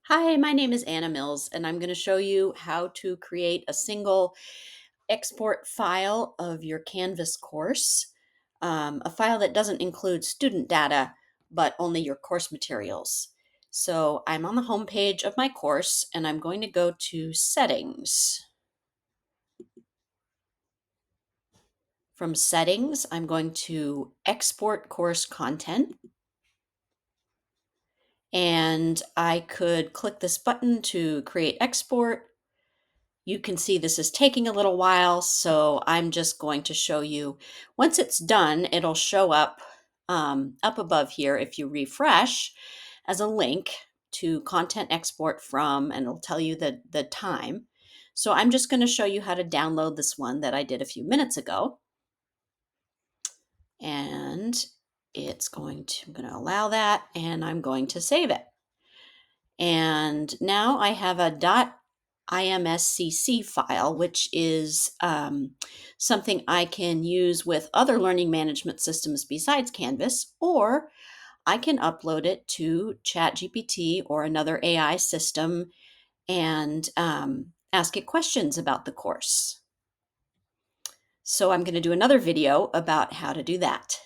Hi, my name is Anna Mills, and I'm going to show you how to create a single export file of your Canvas course, a file that doesn't include student data, but only your course materials. So I'm on the home page of my course, and I'm going to go to Settings. From Settings, I'm going to Export Course Content. And I could click this button to create export. You can see this is taking a little while, so I'm just going to show you. Once it's done, it'll show up up above here if you refresh as a link to content export from, and it'll tell you the time. So I'm just going to show you how to download this one that I did a few minutes ago. And I'm going to allow that, and I'm going to save it. And now I have a imscc file, which is something I can use with other learning management systems besides Canvas, or I can upload it to ChatGPT or another AI system and ask it questions about the course. So I'm going to do another video about how to do that.